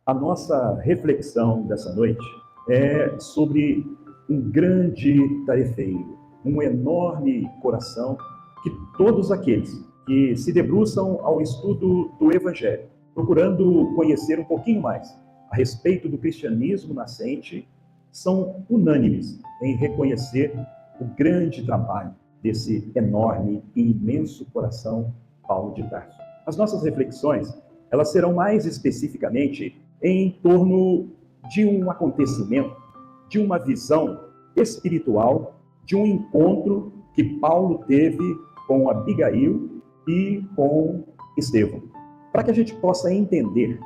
A nossa reflexão dessa noite é sobre um grande tarefeiro, um enorme coração que todos aqueles que se debruçam ao estudo do Evangelho, procurando conhecer um pouquinho mais a respeito do cristianismo nascente, são unânimes em reconhecer o grande trabalho desse enorme e imenso coração Paulo de Tarso. As nossas reflexões, elas serão mais especificamente em torno de um acontecimento, de uma visão espiritual, de um encontro que Paulo teve com Abigail e com Estevão. Para que a gente possa entender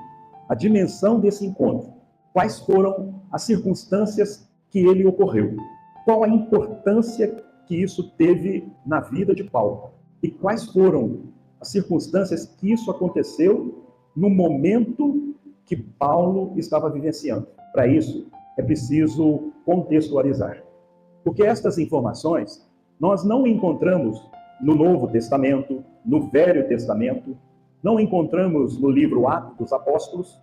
a dimensão desse encontro, quais foram as circunstâncias que ele ocorreu, qual a importância que isso teve na vida de Paulo e quais foram as circunstâncias que isso aconteceu no momento que Paulo estava vivenciando. Para isso, é preciso contextualizar, porque estas informações nós não encontramos no Novo Testamento, no Velho Testamento, não encontramos no livro Atos dos Apóstolos,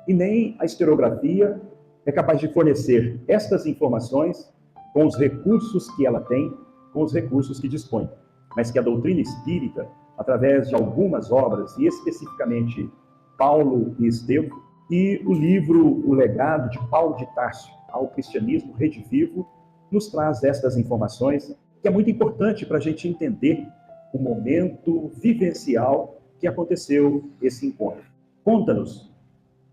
e nem a historiografia é capaz de fornecer estas informações com os recursos que ela tem, com os recursos que dispõe, mas que a doutrina espírita, através de algumas obras, e especificamente Paulo e Estevão, e o livro O Legado de Paulo de Tarso ao Cristianismo Redivivo, nos traz estas informações, que é muito importante para a gente entender o momento vivencial que aconteceu esse encontro. Conta-nos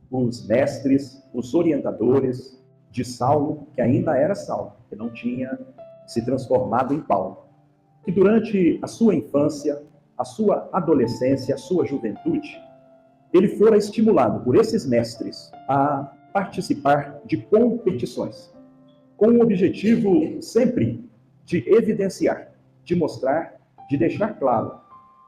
os mestres, os orientadores de Saulo, que ainda era Saulo, que não tinha se transformado em Paulo, que durante a sua infância, a sua adolescência, a sua juventude, ele fora estimulado por esses mestres a participar de competições, com o objetivo sempre de evidenciar, de mostrar, de deixar claro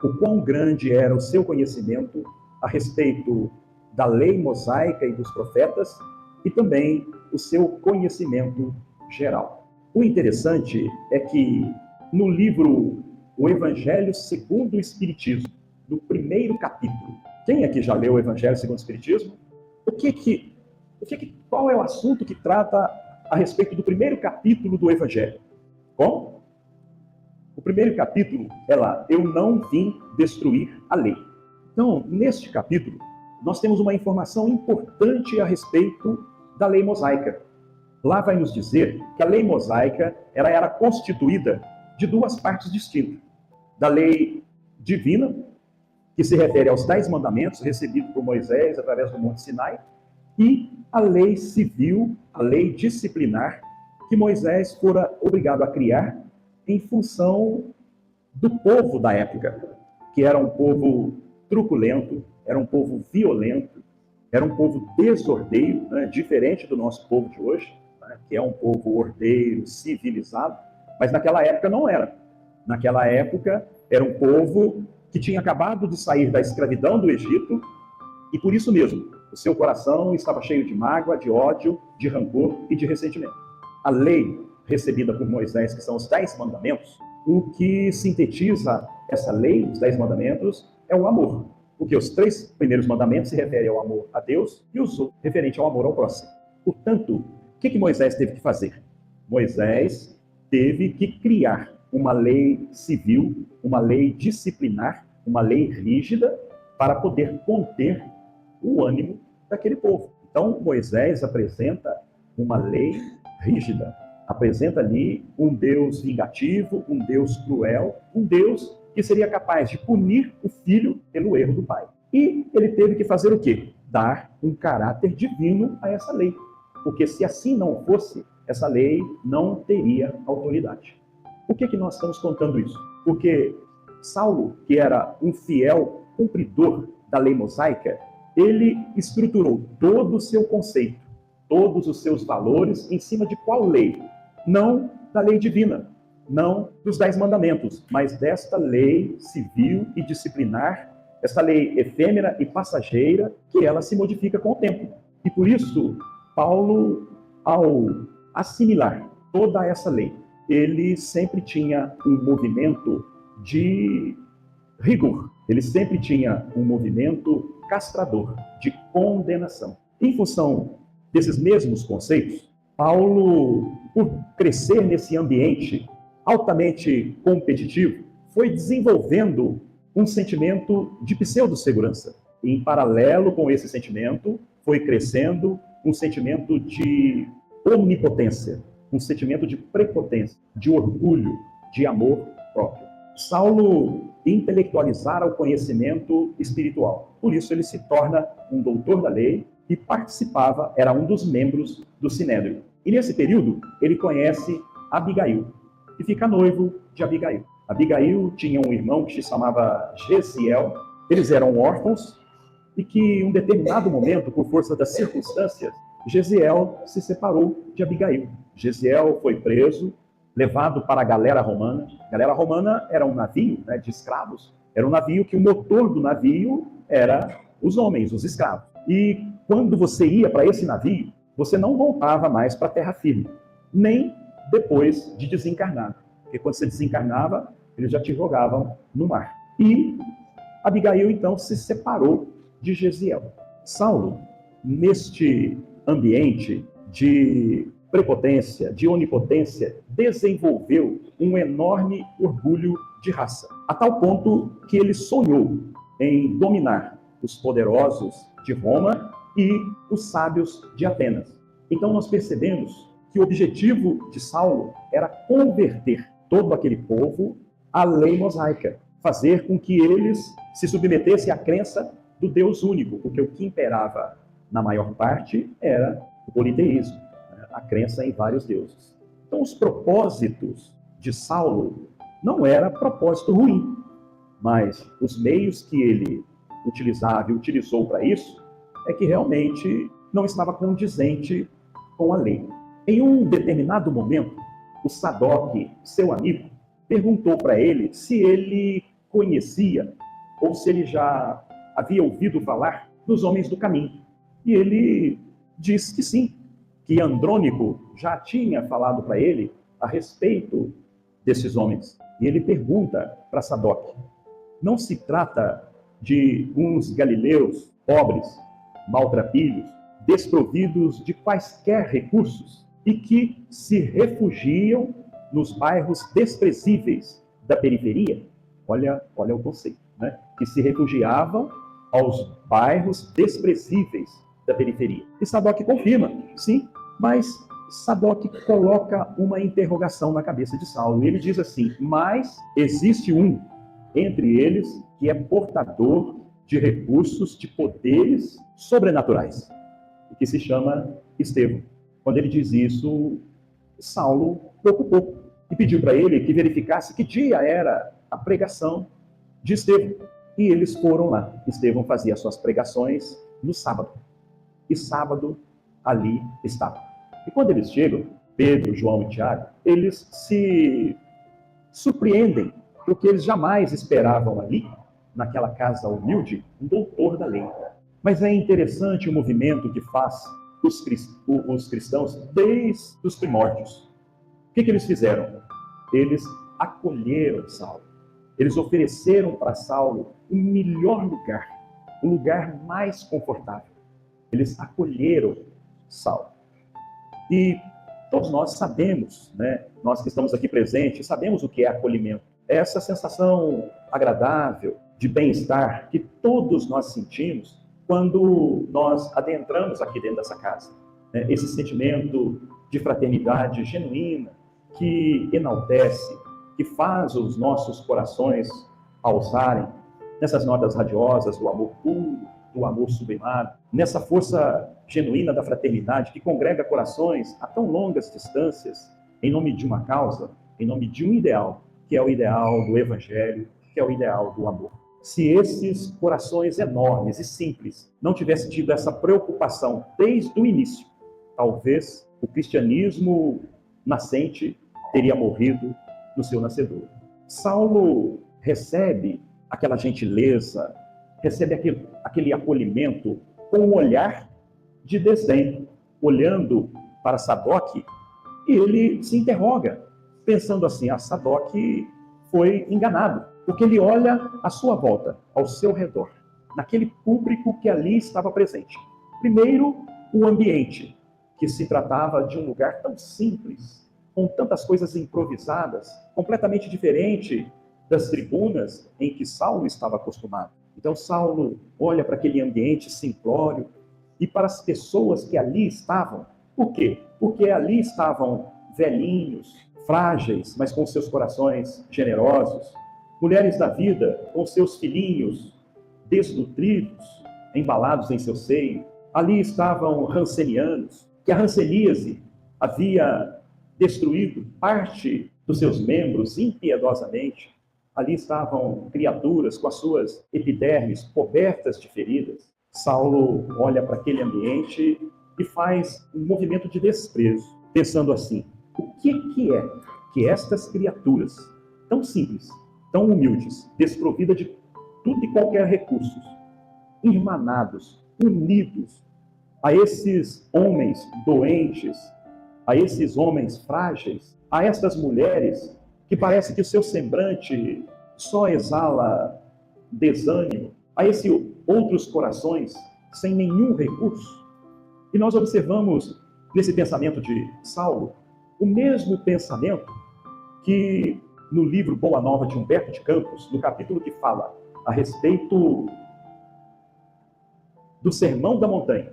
o quão grande era o seu conhecimento a respeito da lei mosaica e dos profetas e também o seu conhecimento geral. O interessante é que no livro O Evangelho segundo o Espiritismo, no primeiro capítulo, quem aqui já leu o Evangelho segundo o Espiritismo? Qual é o assunto que trata a respeito do primeiro capítulo do Evangelho? Bom, o primeiro capítulo é lá, eu não vim destruir a lei. Então, neste capítulo, nós temos uma informação importante a respeito da lei mosaica. Lá vai nos dizer que a lei mosaica ela era constituída de duas partes distintas. Da lei divina, que se refere aos 10 mandamentos recebidos por Moisés através do Monte Sinai, e a lei civil, a lei disciplinar, que Moisés fora obrigado a criar em função do povo da época, que era um povo truculento, era um povo violento, era um povo desordeiro, né? Diferente do nosso povo de hoje, né? Que é um povo ordeiro, civilizado, mas naquela época não era. Naquela época era um povo que tinha acabado de sair da escravidão do Egito e por isso mesmo o seu coração estava cheio de mágoa, de ódio, de rancor e de ressentimento. A lei recebida por Moisés, que são os 10 mandamentos, o que sintetiza essa lei, os 10 mandamentos, é o amor. Porque os 3 primeiros mandamentos se referem ao amor a Deus e os outros referentes ao amor ao próximo. Portanto, o que Moisés teve que fazer? Moisés teve que criar uma lei civil, uma lei disciplinar, uma lei rígida para poder conter o ânimo daquele povo. Então, Moisés apresenta uma lei rígida, apresenta ali um Deus vingativo, um Deus cruel, um Deus que seria capaz de punir o filho pelo erro do pai. E ele teve que fazer o quê? Dar um caráter divino a essa lei. Porque se assim não fosse, essa lei não teria autoridade. Por que nós estamos contando isso? Porque Saulo, que era um fiel cumpridor da lei mosaica, ele estruturou todo o seu conceito, todos os seus valores em cima de qual lei? Não da lei divina, não dos 10 mandamentos, mas desta lei civil e disciplinar, esta lei efêmera e passageira, que ela se modifica com o tempo. E por isso, Paulo, ao assimilar toda essa lei, ele sempre tinha um movimento de rigor, ele sempre tinha um movimento castrador, de condenação. Em função desses mesmos conceitos, Paulo, por crescer nesse ambiente altamente competitivo, foi desenvolvendo um sentimento de pseudo-segurança. E, em paralelo com esse sentimento, foi crescendo um sentimento de omnipotência, um sentimento de prepotência, de orgulho, de amor próprio. Saulo intelectualizara o conhecimento espiritual. Por isso ele se torna um doutor da lei e participava, era um dos membros do Sinédrio. E nesse período ele conhece Abigail e fica noivo de Abigail. Abigail tinha um irmão que se chamava Gesiel. Eles eram órfãos e que em um determinado momento, por força das circunstâncias, Gesiel se separou de Abigail. Gesiel foi preso, levado para a Galera Romana. A Galera Romana era um navio, né, de escravos. Era um navio que o motor do navio era os homens, os escravos. E quando você ia para esse navio, você não voltava mais para a terra firme, nem depois de desencarnar. Porque quando você desencarnava, eles já te jogavam no mar. E Abigail, então, se separou de Gesiel. Saulo, neste ambiente de prepotência, de onipotência, desenvolveu um enorme orgulho de raça, a tal ponto que ele sonhou em dominar os poderosos de Roma e os sábios de Atenas. Então nós percebemos que o objetivo de Saulo era converter todo aquele povo à lei mosaica, fazer com que eles se submetessem à crença do Deus único, porque o que imperava na maior parte era o politeísmo, a crença em vários deuses. Então os propósitos de Saulo não era propósito ruim, mas os meios que ele utilizava e utilizou para isso é que realmente não estava condizente com a lei. Em um determinado momento, o Sadoc, seu amigo, perguntou para ele se ele conhecia ou se ele já havia ouvido falar dos homens do caminho. E ele disse que sim, que Andrônico já tinha falado para ele a respeito desses homens. E ele pergunta para Sadoc: não se trata de uns galileus pobres, maltrapilhos, desprovidos de quaisquer recursos e que se refugiam nos bairros desprezíveis da periferia? Olha o conceito, né? Que se refugiavam aos bairros desprezíveis da periferia. E Sadoc confirma, sim, mas Sadoc coloca uma interrogação na cabeça de Saulo. Ele diz assim: mas existe um entre eles que é portador de recursos, de poderes sobrenaturais, que se chama Estevão. Quando ele diz isso, Saulo preocupou e pediu para ele que verificasse que dia era a pregação de Estevão. E eles foram lá. Estevão fazia suas pregações no sábado. E sábado ali estava. E quando eles chegam, Pedro, João e Tiago, eles se surpreendem, porque eles jamais esperavam ali, naquela casa humilde, um doutor da lei. Mas é interessante o movimento que faz os cristãos desde os primórdios. O que eles fizeram? Eles acolheram Saulo. Eles ofereceram para Saulo o melhor lugar, o lugar mais confortável. Eles acolheram Saulo. E todos nós sabemos, né? Nós que estamos aqui presentes, sabemos o que é acolhimento. É essa sensação agradável, de bem-estar, que todos nós sentimos quando nós adentramos aqui dentro dessa casa. Esse sentimento de fraternidade genuína, que enaltece, que faz os nossos corações alçarem nessas notas radiosas do amor puro, do amor sublimado, nessa força genuína da fraternidade que congrega corações a tão longas distâncias em nome de uma causa, em nome de um ideal, que é o ideal do Evangelho, que é o ideal do amor. Se esses corações enormes e simples não tivessem tido essa preocupação desde o início, talvez o cristianismo nascente teria morrido no seu nascedor. Saulo recebe aquela gentileza, recebe aquele acolhimento com um olhar de desdém, olhando para Sadoc, e ele se interroga, pensando assim: Sadoc foi enganado, porque ele olha à sua volta, ao seu redor, naquele público que ali estava presente. Primeiro, o ambiente, que se tratava de um lugar tão simples, com tantas coisas improvisadas, completamente diferente das tribunas em que Saulo estava acostumado. Então Saulo olha para aquele ambiente simplório e para as pessoas que ali estavam. Por quê? Porque ali estavam velhinhos, frágeis, mas com seus corações generosos, mulheres da vida com seus filhinhos desnutridos, embalados em seu seio. Ali estavam rancenianos, que a ranceníase havia destruído parte dos seus membros impiedosamente. Ali estavam criaturas com as suas epidermes cobertas de feridas. Saulo olha para aquele ambiente e faz um movimento de desprezo, pensando assim: o que é que estas criaturas, tão simples, tão humildes, desprovidas de tudo e qualquer recursos, irmanados, unidos a esses homens doentes, a esses homens frágeis, a estas mulheres que parece que o seu semblante só exala desânimo, a esses outros corações sem nenhum recurso. E nós observamos nesse pensamento de Saulo o mesmo pensamento que no livro Boa Nova de Humberto de Campos, no capítulo que fala a respeito do Sermão da Montanha.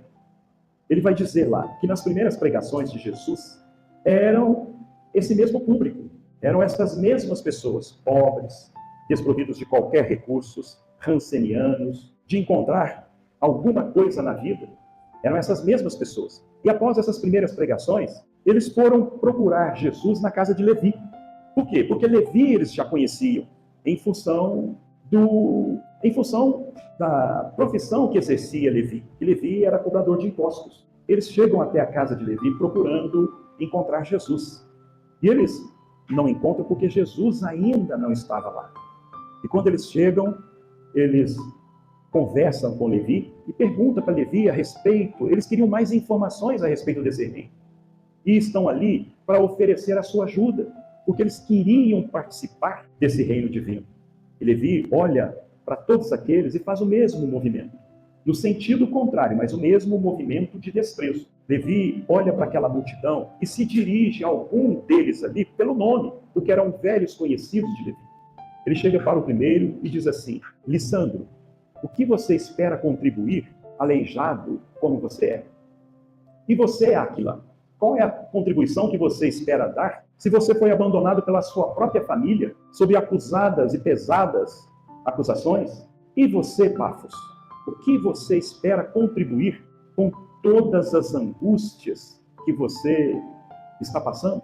Ele vai dizer lá que nas primeiras pregações de Jesus eram esse mesmo público, eram essas mesmas pessoas, pobres, desprovidos de qualquer recursos, rancenianos, de encontrar alguma coisa na vida. Eram essas mesmas pessoas. E após essas primeiras pregações, eles foram procurar Jesus na casa de Levi. Por quê? Porque Levi eles já conheciam em função da profissão que exercia Levi. E Levi era cobrador de impostos. Eles chegam até a casa de Levi procurando encontrar Jesus. E eles não encontram porque Jesus ainda não estava lá. E quando eles chegam, eles conversam com Levi e perguntam para Levi a respeito, eles queriam mais informações a respeito desse reino. E estão ali para oferecer a sua ajuda, porque eles queriam participar desse reino divino. E Levi olha para todos aqueles e faz o mesmo movimento, no sentido contrário, mas o mesmo movimento de desprezo. Levi olha para aquela multidão e se dirige a algum deles ali pelo nome, porque eram velhos conhecidos de Levi. Ele chega para o primeiro e diz assim: Lissandro, o que você espera contribuir, aleijado como você é? E você, Áquila, qual é a contribuição que você espera dar se você foi abandonado pela sua própria família, sob acusadas e pesadas acusações? E você, Pafos, o que você espera contribuir com todas as angústias que você está passando?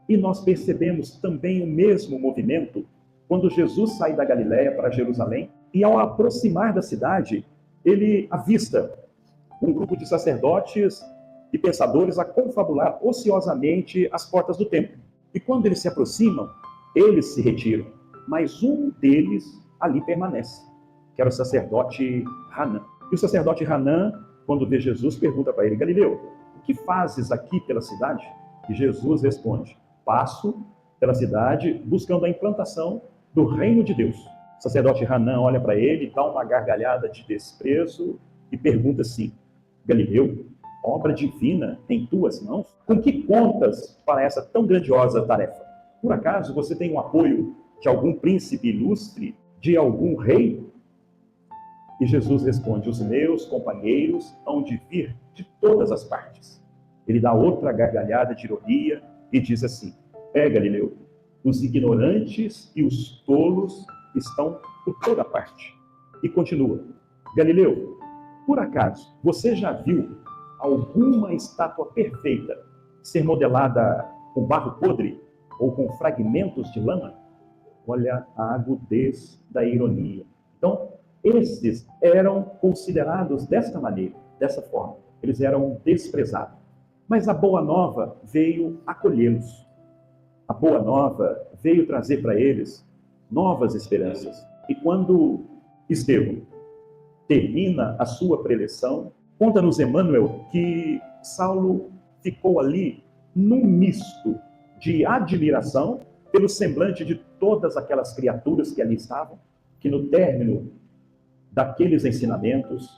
E nós percebemos também o mesmo movimento quando Jesus sai da Galiléia para Jerusalém, e ao aproximar da cidade, ele avista um grupo de sacerdotes e pensadores a confabular ociosamente às portas do templo. E quando eles se aproximam, eles se retiram, mas um deles ali permanece, que era o sacerdote Hanã. E o sacerdote Hanã, quando vê Jesus, pergunta para ele: Galileu, o que fazes aqui pela cidade? E Jesus responde: passo pela cidade buscando a implantação do reino de Deus. O sacerdote Hanã olha para ele, dá uma gargalhada de desprezo e pergunta assim: Galileu, obra divina em tuas mãos? Com que contas para essa tão grandiosa tarefa? Por acaso você tem o apoio de algum príncipe ilustre, de algum rei? E Jesus responde: os meus companheiros hão de vir de todas as partes. Ele dá outra gargalhada de ironia e diz assim: Galileu, os ignorantes e os tolos estão por toda parte. E continua: Galileu, por acaso você já viu alguma estátua perfeita ser modelada com barro podre ou com fragmentos de lama? Olha a agudez da ironia. Então, esses eram considerados desta maneira, dessa forma. Eles eram desprezados. Mas a Boa Nova veio acolhê-los. A Boa Nova veio trazer para eles novas esperanças. E quando Estevão termina a sua preleção, conta-nos Emmanuel que Saulo ficou ali num misto de admiração pelo semblante de todas aquelas criaturas que ali estavam, que no término daqueles ensinamentos,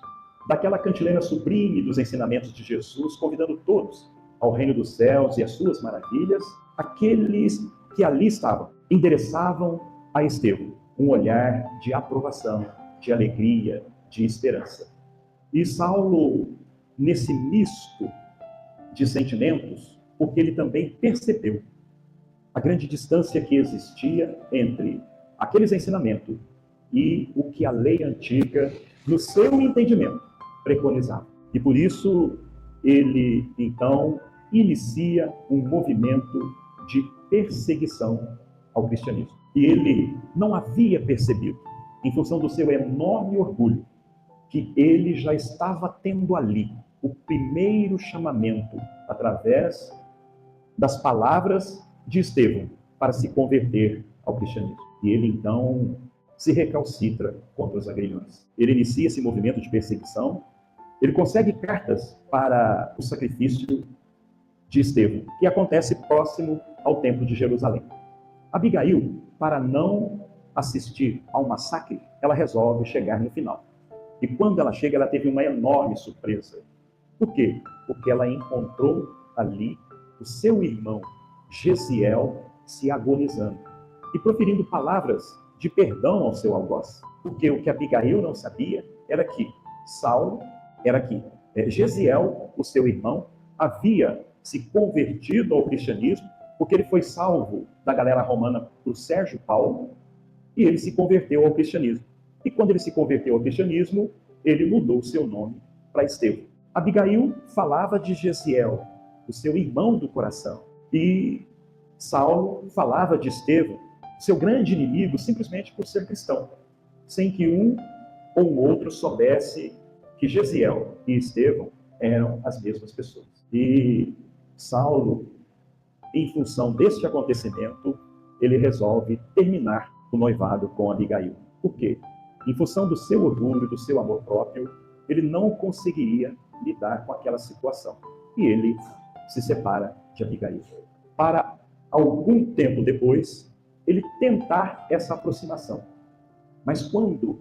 daquela cantilena sublime dos ensinamentos de Jesus, convidando todos ao reino dos céus e às suas maravilhas, aqueles que ali estavam endereçavam a Estevão um olhar de aprovação, de alegria, de esperança. E Saulo, nesse misto de sentimentos, porque ele também percebeu a grande distância que existia entre aqueles ensinamentos e o que a lei antiga, no seu entendimento, preconizava. E por isso, ele, então, inicia um movimento de perseguição ao cristianismo. E ele não havia percebido, em função do seu enorme orgulho, que ele já estava tendo ali o primeiro chamamento através das palavras de Estevão para se converter ao cristianismo. E ele então se recalcitra contra os agrilhões. Ele inicia esse movimento de perseguição, ele consegue cartas para o sacrifício de Estevão, que acontece próximo ao templo de Jerusalém. Abigail, para não assistir ao massacre, ela resolve chegar no final. E quando ela chega, ela teve uma enorme surpresa. Por quê? Porque ela encontrou ali o seu irmão Gesiel se agonizando e proferindo palavras de perdão ao seu algoz. Porque o que Abigail não sabia era que Saulo, Gesiel, o seu irmão, havia se convertido ao cristianismo, porque ele foi salvo da galera romana por Sérgio Paulo, e ele se converteu ao cristianismo. E quando ele se converteu ao cristianismo, ele mudou o seu nome para Estevão. Abigail falava de Gesiel, o seu irmão do coração, e Saulo falava de Estevão, seu grande inimigo, simplesmente por ser cristão, sem que um ou outro soubesse que Gesiel e Estevão eram as mesmas pessoas. E Saulo, em função deste acontecimento, ele resolve terminar o noivado com Abigail. Por quê? Em função do seu orgulho, do seu amor próprio, ele não conseguiria lidar com aquela situação. E ele se separa de Abigail. Para algum tempo depois, ele tentar essa aproximação. Mas quando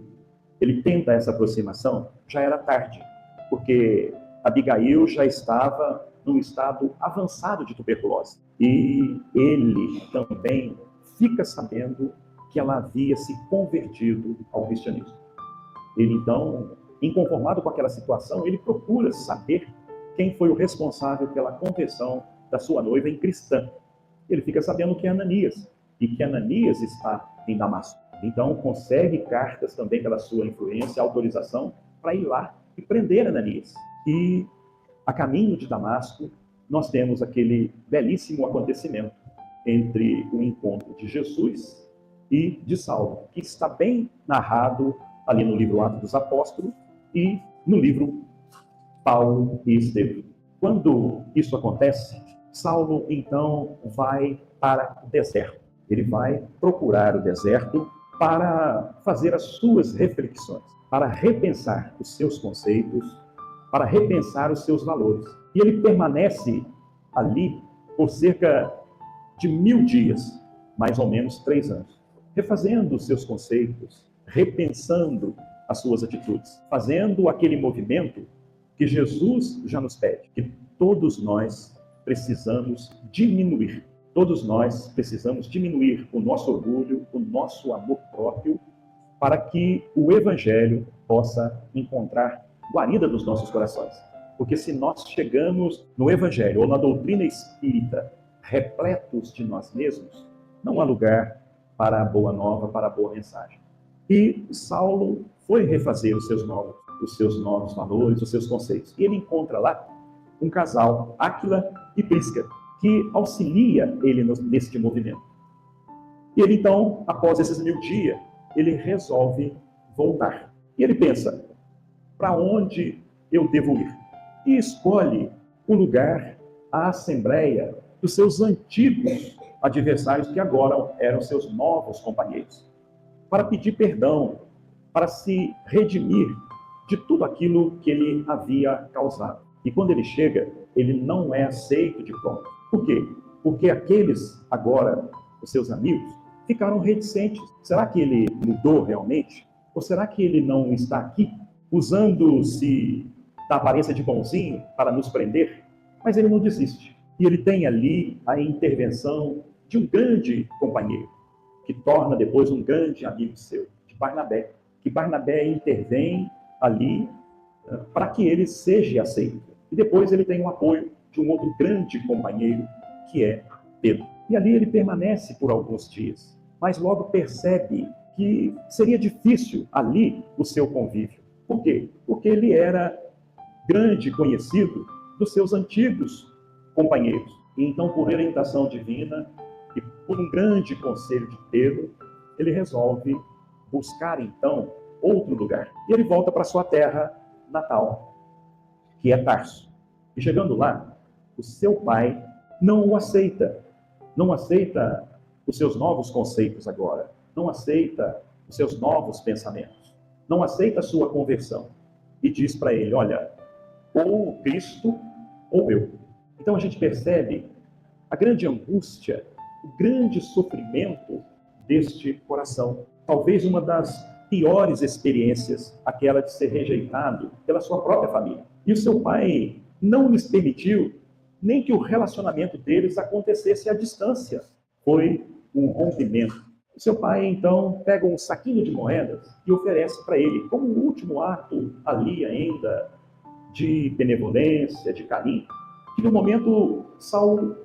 ele tenta essa aproximação, já era tarde, porque Abigail já estava num estado avançado de tuberculose. E ele também fica sabendo que ela havia se convertido ao cristianismo. Ele então, inconformado com aquela situação, ele procura saber quem foi o responsável pela conversão da sua noiva em cristã. Ele fica sabendo que é Ananias, e que Ananias está em Damasco. Então consegue cartas também pela sua influência, autorização para ir lá e prender Ananias. E a caminho de Damasco, nós temos aquele belíssimo acontecimento entre o encontro de Jesus e de Saulo, que está bem narrado ali no livro Atos dos Apóstolos e no livro Paulo e Estevão. Quando isso acontece, Saulo então vai para o deserto. Ele vai procurar o deserto para fazer as suas reflexões, para repensar os seus conceitos, para repensar os seus valores. E ele permanece ali por cerca de 1000 dias, mais ou menos 3 anos, refazendo os seus conceitos, repensando as suas atitudes, fazendo aquele movimento que Jesus já nos pede, que todos nós precisamos diminuir. Todos nós precisamos diminuir o nosso orgulho, o nosso amor próprio, para que o Evangelho possa encontrar guarida nos nossos corações. Porque se nós chegamos no Evangelho ou na doutrina espírita repletos de nós mesmos, não há lugar para a boa nova, para a boa mensagem. E Saulo foi refazer os seus novos valores, os seus conceitos. E ele encontra lá um casal, Áquila e Prisca, que auxilia ele nesse movimento. E ele então, após esses 1000 dias, ele resolve voltar. E ele pensa, para onde eu devo ir? E escolhe o lugar, a assembleia dos seus antigos adversários, que agora eram seus novos companheiros, para pedir perdão, para se redimir de tudo aquilo que ele havia causado. E quando ele chega, ele não é aceito de pronto. Por quê? Porque aqueles, agora, os seus amigos, ficaram reticentes. Será que ele mudou realmente? Ou será que ele não está aqui usando-se da aparência de bonzinho para nos prender, mas ele não desiste. E ele tem ali a intervenção de um grande companheiro, que torna depois um grande amigo seu, de Barnabé. Que Barnabé intervém ali para que ele seja aceito. E depois ele tem o apoio de um outro grande companheiro, que é Pedro. E ali ele permanece por alguns dias, mas logo percebe que seria difícil ali o seu convívio. Por quê? Porque ele era grande conhecido dos seus antigos companheiros. E então, por orientação divina e por um grande conselho de Pedro, ele resolve buscar então outro lugar. E ele volta para sua terra natal, que é Tarso. E chegando lá, o seu pai não o aceita. Não aceita os seus novos conceitos agora. Não aceita os seus novos pensamentos. Não aceita a sua conversão. E diz para ele, olha, ou Cristo ou eu. Então a gente percebe a grande angústia, o grande sofrimento deste coração. Talvez uma das piores experiências, aquela de ser rejeitado pela sua própria família. E o seu pai não lhes permitiu nem que o relacionamento deles acontecesse à distância. Foi um rompimento. O seu pai, então, pega um saquinho de moedas e oferece para ele, como um último ato ali ainda de benevolência, de carinho, que no momento Saulo,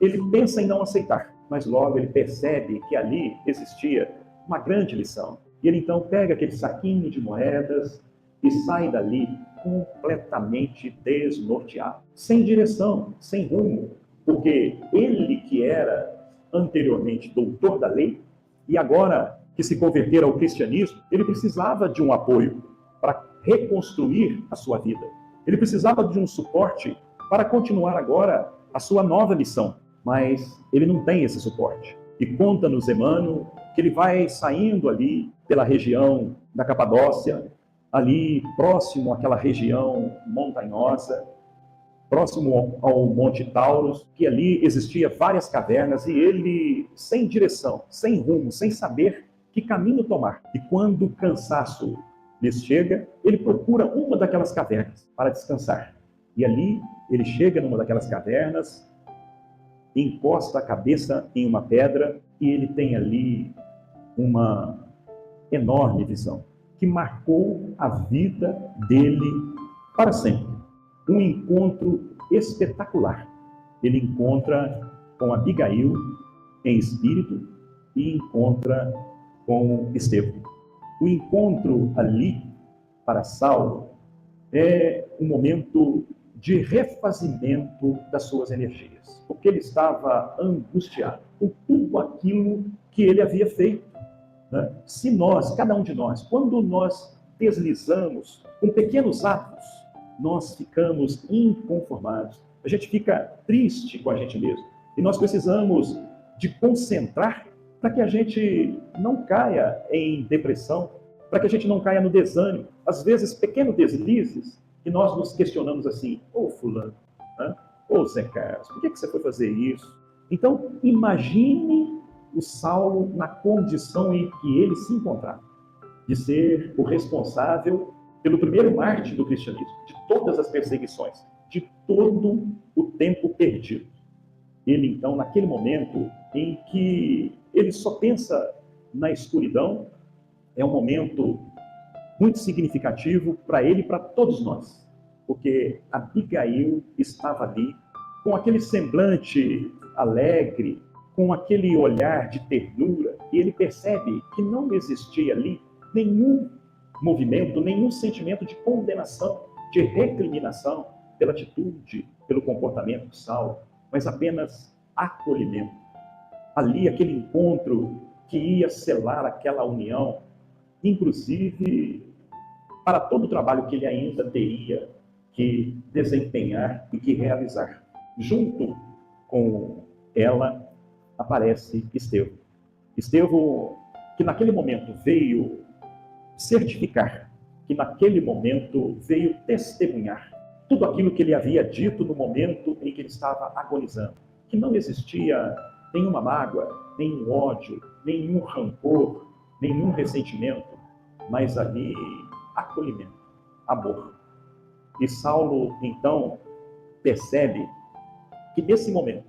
ele pensa em não aceitar, mas logo ele percebe que ali existia uma grande lição. E ele então pega aquele saquinho de moedas e sai dali completamente desnorteado, sem direção, sem rumo, porque ele que era anteriormente doutor da lei e agora que se convertera ao cristianismo, ele precisava de um apoio para reconstruir a sua vida. Ele precisava de um suporte para continuar agora a sua nova missão, mas ele não tem esse suporte. E conta-nos Emmanuel que ele vai saindo ali pela região da Capadócia, ali próximo àquela região montanhosa, próximo ao Monte Taurus, que ali existia várias cavernas, e ele, sem direção, sem rumo, sem saber que caminho tomar. E quando o cansaço lhes chega, ele procura uma daquelas cavernas para descansar. E ali ele chega numa daquelas cavernas, encosta a cabeça em uma pedra, e ele tem ali uma enorme visão que marcou a vida dele para sempre. Um encontro espetacular. Ele encontra com Abigail em espírito e encontra com Estevão. O encontro ali para Saulo é um momento de refazimento das suas energias, porque ele estava angustiado com tudo aquilo que ele havia feito. Se nós, cada um de nós, quando nós deslizamos com pequenos atos, nós ficamos inconformados, a gente fica triste com a gente mesmo. E nós precisamos de concentrar para que a gente não caia em depressão, para que a gente não caia no desânimo. Às vezes, pequenos deslizes, e nós nos questionamos assim, ô fulano, ô Zé Carlos, por que você foi fazer isso? Então, imagine o Saulo na condição em que ele se encontrava, de ser o responsável pelo primeiro mártir do cristianismo, de todas as perseguições, de todo o tempo perdido. Ele, então, naquele momento em que ele só pensa na escuridão, é um momento muito significativo para ele e para todos nós, porque Abigail estava ali com aquele semblante alegre, com aquele olhar de ternura, e ele percebe que não existia ali nenhum movimento, nenhum sentimento de condenação, de recriminação pela atitude, pelo comportamento de Saulo, mas apenas acolhimento. Ali, aquele encontro que ia selar aquela união, inclusive para todo o trabalho que ele ainda teria que desempenhar e que realizar. Junto com ela aparece Estevão. Estevão, que naquele momento veio certificar, que naquele momento veio testemunhar tudo aquilo que ele havia dito no momento em que ele estava agonizando, que não existia nenhuma mágoa, nenhum ódio, nenhum rancor, nenhum ressentimento, mas ali acolhimento. amor. E Saulo, então, percebe que nesse momento,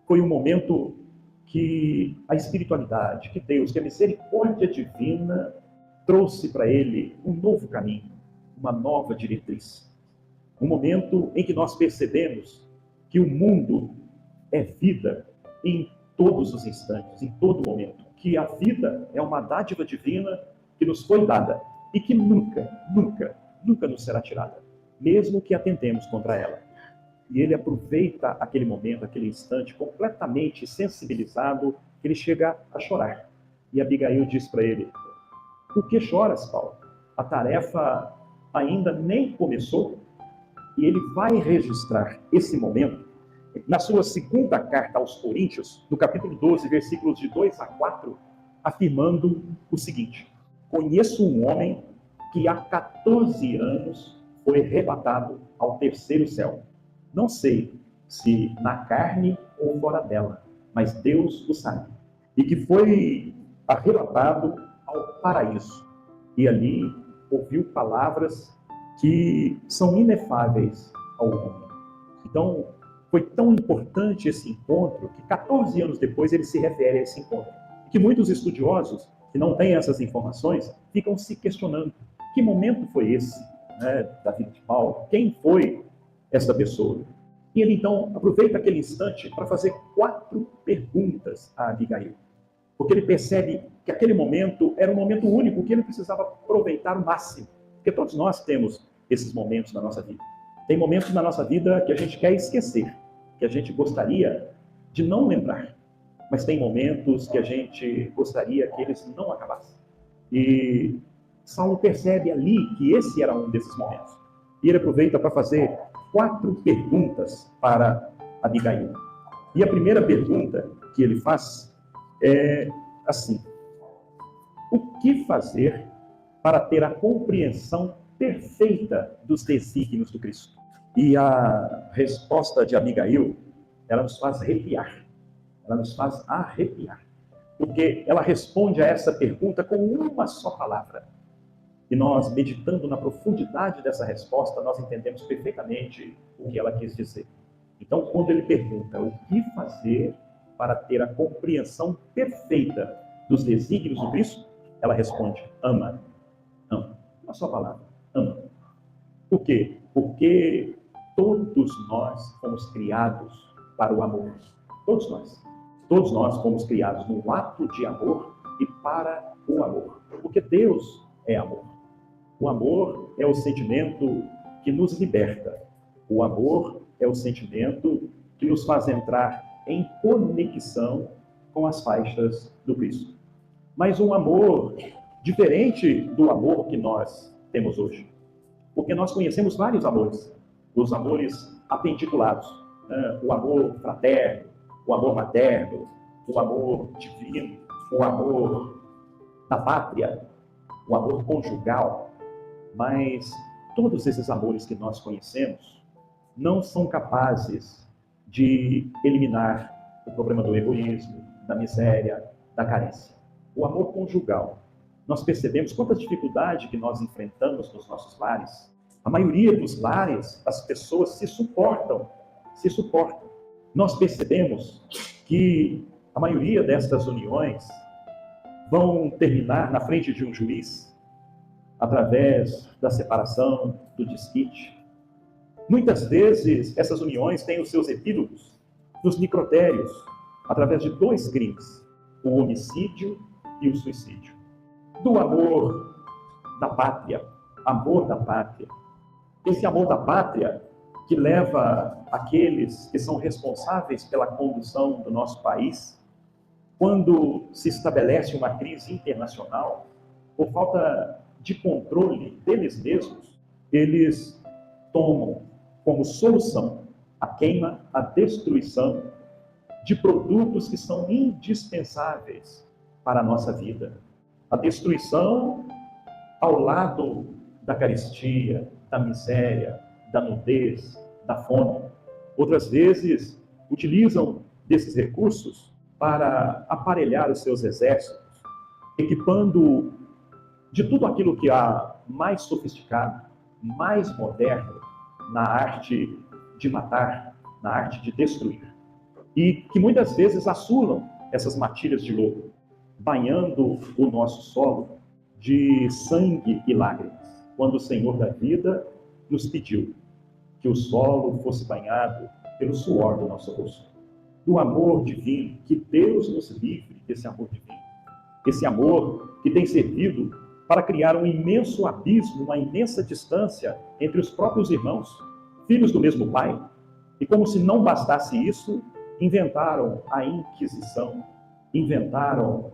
foi um momento que a espiritualidade, que Deus, que a misericórdia divina trouxe para ele um novo caminho, uma nova diretriz. Um momento em que nós percebemos que o mundo é vida em todos os instantes, em todo momento. Que a vida é uma dádiva divina que nos foi dada e que nunca, nunca, nunca nos será tirada, mesmo que atentemos contra ela. E ele aproveita aquele momento, aquele instante, completamente sensibilizado, que ele chega a chorar. E Abigail diz para ele: por que choras, Paulo? A tarefa ainda nem começou. E ele vai registrar esse momento na sua segunda carta aos Coríntios, no capítulo 12, versículos de 2 a 4, afirmando o seguinte: conheço um homem que há 14 anos foi arrebatado ao terceiro céu. Não sei se na carne ou fora dela, mas Deus o sabe. E que foi arrebatado ao paraíso. E ali ouviu palavras que são inefáveis ao homem. Então, foi tão importante esse encontro que 14 anos depois ele se refere a esse encontro. E que muitos estudiosos que não têm essas informações ficam se questionando: que momento foi esse, né, da vida de Paulo? Quem foi essa pessoa? E ele então aproveita aquele instante para fazer 4 perguntas a Abigail. Porque ele percebe que aquele momento era um momento único, que ele precisava aproveitar o máximo. Porque todos nós temos esses momentos na nossa vida. Tem momentos na nossa vida que a gente quer esquecer, que a gente gostaria de não lembrar. Mas tem momentos que a gente gostaria que eles não acabassem. E Saulo percebe ali que esse era um desses momentos. E ele aproveita para fazer 4 perguntas para Abigail. E a primeira pergunta que ele faz é assim: o que fazer para ter a compreensão perfeita dos desígnios do Cristo? E a resposta de Abigail, ela nos faz arrepiar. Ela nos faz arrepiar. Porque ela responde a essa pergunta com uma só palavra. E nós, meditando na profundidade dessa resposta, nós entendemos perfeitamente o que ela quis dizer. Então, quando ele pergunta o que fazer para ter a compreensão perfeita dos desígnios do Cristo, ela responde: ama. Ama. Uma só palavra: ama. Por quê? Porque todos nós fomos criados para o amor. Todos nós. Todos nós fomos criados no ato de amor e para o amor. Porque Deus é amor. O amor é o sentimento que nos liberta. O amor é o sentimento que nos faz entrar em conexão com as faixas do Cristo. Mas um amor diferente do amor que nós temos hoje. Porque nós conhecemos vários amores. Os amores apendiculados, né? O amor fraterno, o amor materno, o amor divino, o amor da pátria, o amor conjugal. Mas todos esses amores que nós conhecemos não são capazes de eliminar o problema do egoísmo, da miséria, da carência. O amor conjugal. Nós percebemos quanta dificuldade que nós enfrentamos nos nossos lares. A maioria dos lares, as pessoas se suportam. Nós percebemos que a maioria destas uniões vão terminar na frente de um juiz, através da separação, do desquite. Muitas vezes, essas uniões têm os seus epílogos nos necrotérios, através de 2 crimes: o homicídio e o suicídio. Do amor da pátria, amor da pátria. Esse amor da pátria que leva aqueles que são responsáveis pela condução do nosso país, quando se estabelece uma crise internacional, por falta de controle deles mesmos, eles tomam como solução a queima, a destruição de produtos que são indispensáveis para a nossa vida. A destruição ao lado da carestia, da miséria, da nudez, da fome. Outras vezes, utilizam desses recursos para aparelhar os seus exércitos, equipando de tudo aquilo que há mais sofisticado, mais moderno na arte de matar, na arte de destruir. E que muitas vezes assulam essas matilhas de lobo, banhando o nosso solo de sangue e lágrimas, quando o Senhor da vida nos pediu que o solo fosse banhado pelo suor do nosso rosto, do amor divino, que Deus nos livre desse amor divino, esse amor que tem servido para criar um imenso abismo, uma imensa distância entre os próprios irmãos, filhos do mesmo pai. E como se não bastasse isso, inventaram a Inquisição, inventaram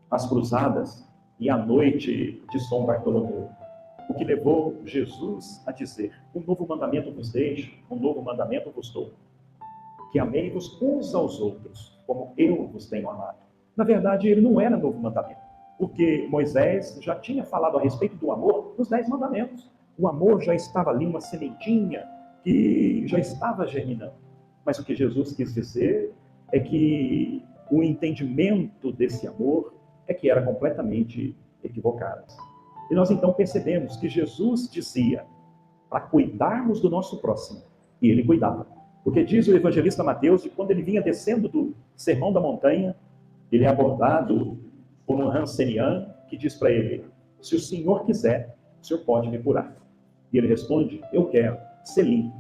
as cruzadas e a noite de São Bartolomeu, o que levou Jesus a dizer: um novo mandamento vos deixo, um novo mandamento vos dou, que amei-vos uns aos outros, como eu vos tenho amado. Na verdade, ele não era novo mandamento, porque Moisés já tinha falado a respeito do amor nos 10 mandamentos. O amor já estava ali, uma sementinha que já estava germinando. Mas o que Jesus quis dizer é que o entendimento desse amor é que era completamente equivocado. E nós então percebemos que Jesus dizia para cuidarmos do nosso próximo, e ele cuidava. Porque diz o evangelista Mateus que quando ele vinha descendo do Sermão da Montanha, ele é abordado por um Hansenian que diz para ele: se o senhor quiser, o senhor pode me curar. E ele responde: eu quero ser limpo.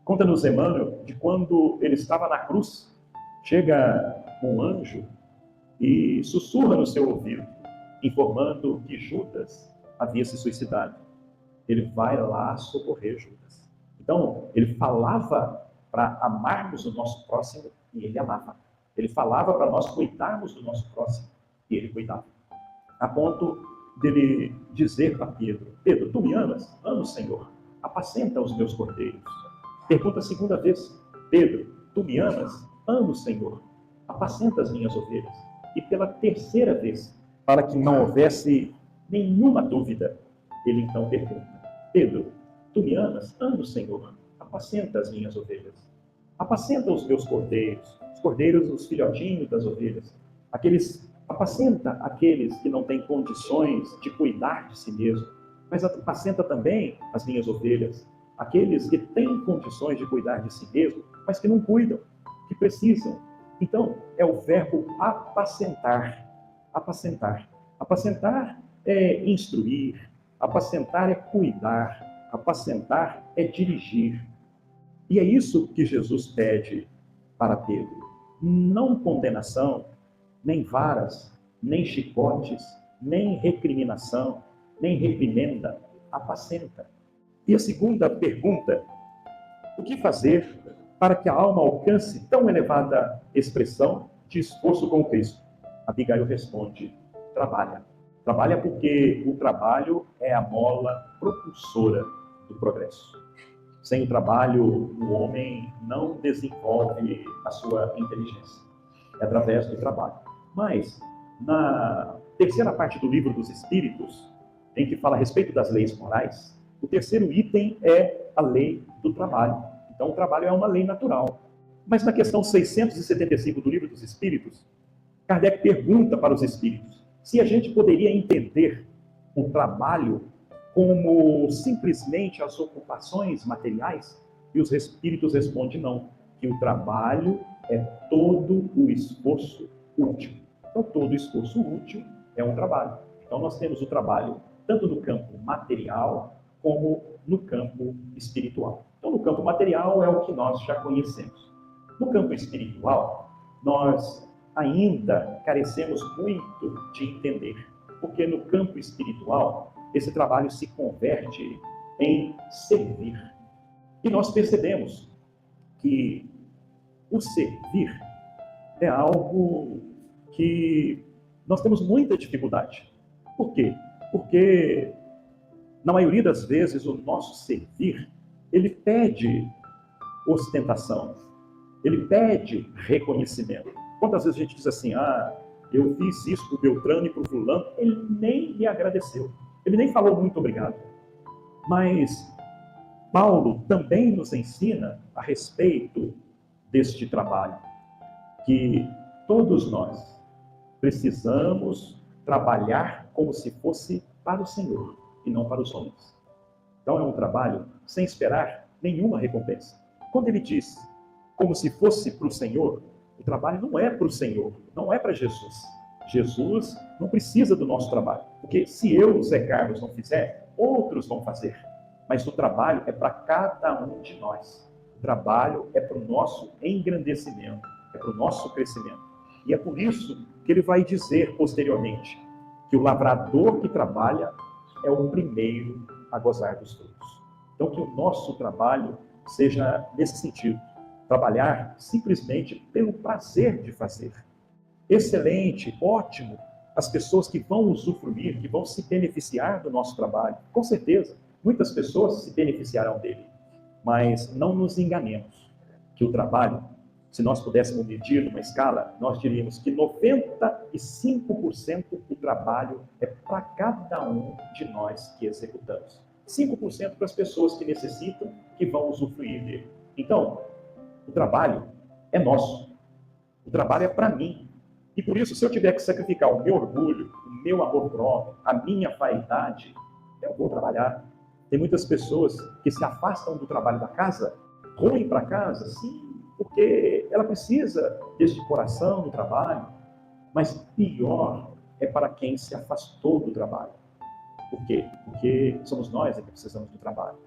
Conta-nos Emmanuel de quando ele estava na cruz, chega um anjo e sussurra no seu ouvido, informando que Judas havia se suicidado. Ele vai lá socorrer Judas. Então, ele falava para amarmos o nosso próximo e ele amava. Ele falava para nós cuidarmos do nosso próximo e ele cuidava. A ponto dele dizer para Pedro: Pedro, tu me amas? Amo, Senhor. Apacenta os meus cordeiros. Pergunta a segunda vez: Pedro, tu me amas? Amo, Senhor. Apacenta as minhas ovelhas. E pela terceira vez, para que não houvesse nenhuma dúvida, ele então pergunta: Pedro, tu me amas? Amo, Senhor. Apacenta as minhas ovelhas. Apacenta os meus cordeiros. Os cordeiros, os filhotinhos das ovelhas. Apacenta aqueles que não têm condições de cuidar de si mesmo. Mas apacenta também as minhas ovelhas. Aqueles que têm condições de cuidar de si mesmo, mas que não cuidam, que precisam. Então, é o verbo apacentar. Apacentar. Apacentar é instruir. Apacentar é cuidar. Apacentar é dirigir. E é isso que Jesus pede para Pedro. Não condenação, nem varas, nem chicotes, nem recriminação, nem reprimenda. Apacenta. E a segunda pergunta: o que fazer para que a alma alcance tão elevada expressão de esforço com Cristo? Abigail responde: trabalha. Trabalha porque o trabalho é a mola propulsora do progresso. Sem o trabalho, o homem não desenvolve a sua inteligência. É através do trabalho. Mas, na terceira parte do Livro dos Espíritos, em que fala a respeito das leis morais, o terceiro item é a lei do trabalho. Então, o trabalho é uma lei natural. Mas na questão 675 do Livro dos Espíritos, Kardec pergunta para os espíritos se a gente poderia entender o trabalho como simplesmente as ocupações materiais, e os espíritos respondem não, que o trabalho é todo o esforço útil. Então, todo esforço útil é um trabalho. Então, nós temos o trabalho tanto no campo material como no campo espiritual. Então, no campo material é o que nós já conhecemos. No campo espiritual, nós ainda carecemos muito de entender, porque no campo espiritual, esse trabalho se converte em servir. E nós percebemos que o servir é algo que nós temos muita dificuldade. Por quê? Porque, na maioria das vezes, o nosso servir, ele pede ostentação, ele pede reconhecimento. Quantas vezes a gente diz assim: eu fiz isso para o Beltrano e para o fulano, ele nem me agradeceu, ele nem falou muito obrigado. Mas Paulo também nos ensina a respeito deste trabalho, que todos nós precisamos trabalhar como se fosse para o Senhor e não para os homens. Então é um trabalho sem esperar nenhuma recompensa. Quando ele diz, como se fosse para o Senhor, o trabalho não é para o Senhor, não é para Jesus. Jesus não precisa do nosso trabalho, porque se eu, Zé Carlos, não fizer, outros vão fazer. Mas o trabalho é para cada um de nós. O trabalho é para o nosso engrandecimento, é para o nosso crescimento. E é por isso que ele vai dizer posteriormente que o lavrador que trabalha é o primeiro a gozar dos frutos. Então que o nosso trabalho seja nesse sentido, trabalhar simplesmente pelo prazer de fazer. Excelente, ótimo, as pessoas que vão usufruir, que vão se beneficiar do nosso trabalho, com certeza, muitas pessoas se beneficiarão dele, mas não nos enganemos, que o trabalho, se nós pudéssemos medir numa escala, nós diríamos que 95% do trabalho é para cada um de nós que executamos. 5% para as pessoas que necessitam, que vão usufruir dele. Então, o trabalho é nosso. O trabalho é para mim. E por isso, se eu tiver que sacrificar o meu orgulho, o meu amor próprio, a minha vaidade, eu vou trabalhar. Tem muitas pessoas que se afastam do trabalho da casa, ruim para casa, sim, porque ela precisa deste coração do trabalho, mas pior é para quem se afastou do trabalho. Por quê? Porque somos nós que precisamos do trabalho.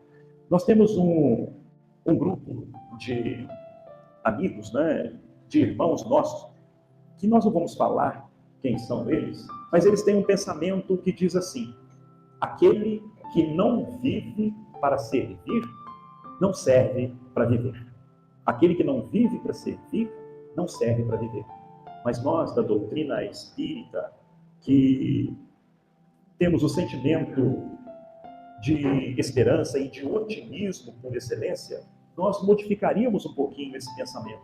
Nós temos um grupo de amigos, né, de irmãos nossos, que nós não vamos falar quem são eles, mas eles têm um pensamento que diz assim: aquele que não vive para servir, não serve para viver. Aquele que não vive para servir, não serve para viver. Mas nós, da doutrina espírita, que temos o sentimento de esperança e de otimismo por excelência, nós modificaríamos um pouquinho esse pensamento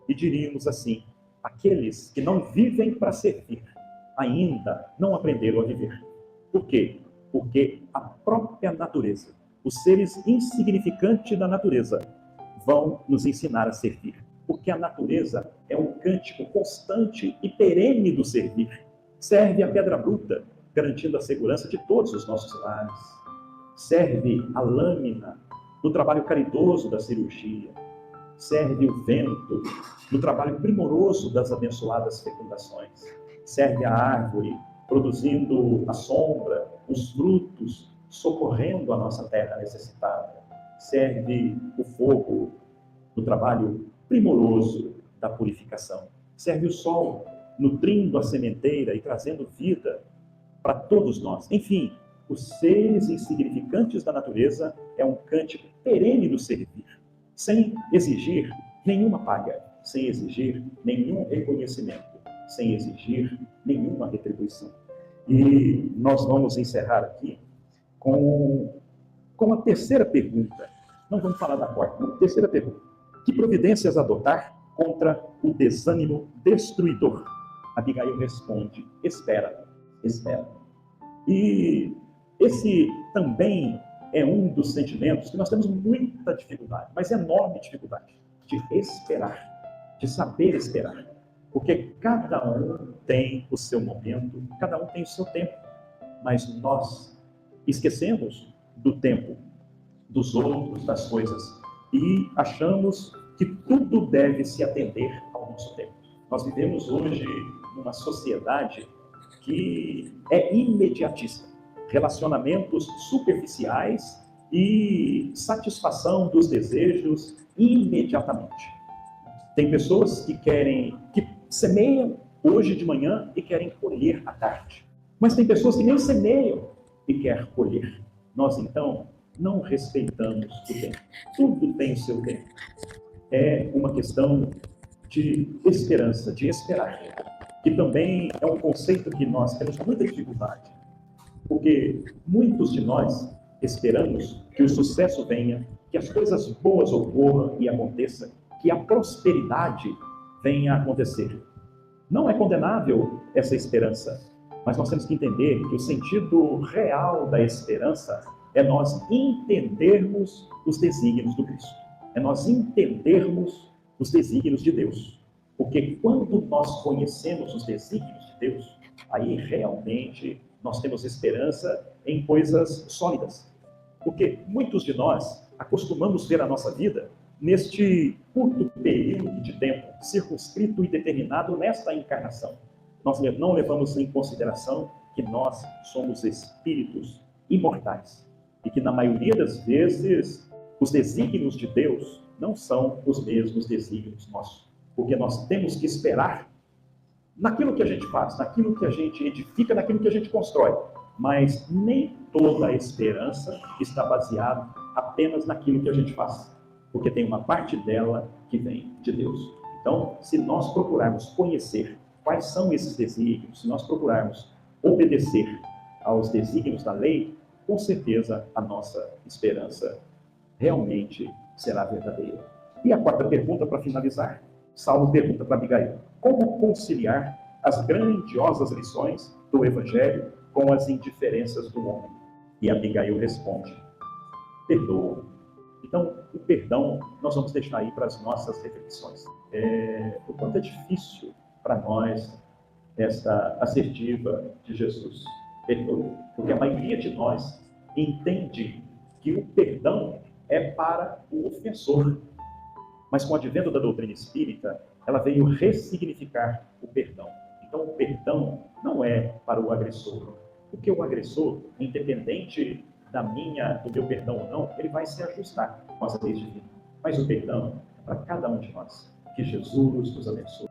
e diríamos assim: aqueles que não vivem para servir, ainda não aprenderam a viver. Por quê? Porque a própria natureza, os seres insignificantes da natureza, vão nos ensinar a servir. Porque a natureza é um cântico constante e perene do servir. Serve a pedra bruta, garantindo a segurança de todos os nossos lares. Serve a lâmina no trabalho caridoso da cirurgia. Serve o vento no trabalho primoroso das abençoadas fecundações. Serve a árvore, produzindo a sombra, os frutos, socorrendo a nossa terra necessitada. Serve o fogo no trabalho primoroso da purificação. Serve o sol, nutrindo a sementeira e trazendo vida para todos nós. Enfim, os seres insignificantes da natureza é um cântico perene do servir, sem exigir nenhuma paga, sem exigir nenhum reconhecimento, sem exigir nenhuma retribuição. E nós vamos encerrar aqui com a terceira pergunta. Não vamos falar da quarta, a terceira pergunta. Que providências adotar contra o desânimo destruidor? Abigail responde: espera, espera. E esse também é um dos sentimentos que nós temos muita dificuldade, mas enorme dificuldade, de esperar, de saber esperar. Porque cada um tem o seu momento, cada um tem o seu tempo, mas nós esquecemos do tempo dos outros, das coisas, e achamos que tudo deve se atender ao nosso tempo. Nós vivemos hoje numa sociedade que é imediatista, relacionamentos superficiais e satisfação dos desejos imediatamente. Tem pessoas que semeiam hoje de manhã e querem colher à tarde. Mas tem pessoas que nem semeiam e querem colher. Nós, então, não respeitamos o tempo. Tudo tem o seu tempo. É uma questão de esperança, de esperar, que também é um conceito que nós temos muita dificuldade, porque muitos de nós esperamos que o sucesso venha, que as coisas boas ocorram e aconteçam, que a prosperidade venha a acontecer. Não é condenável essa esperança, mas nós temos que entender que o sentido real da esperança é nós entendermos os desígnios do Cristo, é nós entendermos os desígnios de Deus. Porque quando nós conhecemos os desígnios de Deus, aí realmente nós temos esperança em coisas sólidas. Porque muitos de nós acostumamos ver a nossa vida neste curto período de tempo, circunscrito e determinado nesta encarnação. Nós não levamos em consideração que nós somos espíritos imortais e que, na maioria das vezes, os desígnios de Deus não são os mesmos desígnios nossos, porque nós temos que esperar naquilo que a gente faz, naquilo que a gente edifica, naquilo que a gente constrói. Mas nem toda a esperança está baseada apenas naquilo que a gente faz, porque tem uma parte dela que vem de Deus. Então, se nós procurarmos conhecer quais são esses desígnios, se nós procurarmos obedecer aos desígnios da lei, com certeza a nossa esperança realmente será verdadeira. E a quarta pergunta, para finalizar, Saulo pergunta para Abigail: como conciliar as grandiosas lições do Evangelho com as indiferenças do homem? E Abigail responde: perdoa. Então, o perdão nós vamos deixar aí para as nossas reflexões. O quanto é difícil para nós esta assertiva de Jesus: perdoa. Porque a maioria de nós entende que o perdão é para o ofensor. Mas com o advento da doutrina espírita, ela veio ressignificar o perdão. Então, o perdão não é para o agressor. Porque o agressor, independente do meu perdão ou não, ele vai se ajustar com as leis divinas. Mas o perdão é para cada um de nós. Que Jesus nos abençoe.